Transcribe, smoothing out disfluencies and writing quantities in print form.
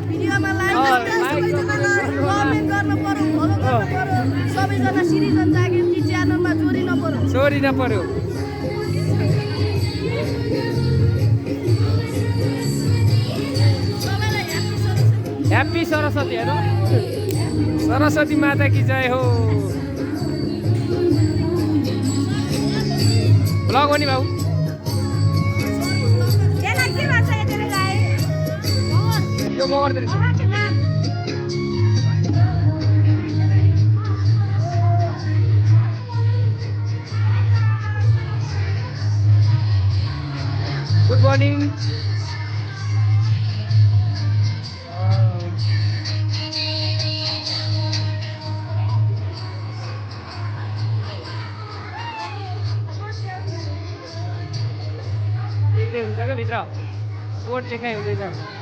भिडियोमा like comment गर्नु पर्यो फलो गर्नु पर्यो सबैजना सिरिजन जागेर्ती च्यानलमा जोडिन पर्यो चोरी नपर्यो ह्याप्पी सरस्वती हेर सरस्वती माता की जय हो ब्लग हो नि बाबु यो मगर गुड मर्निङ हुन्छ क्या भित्र कोट चाहिँ कहीँ हुँदैन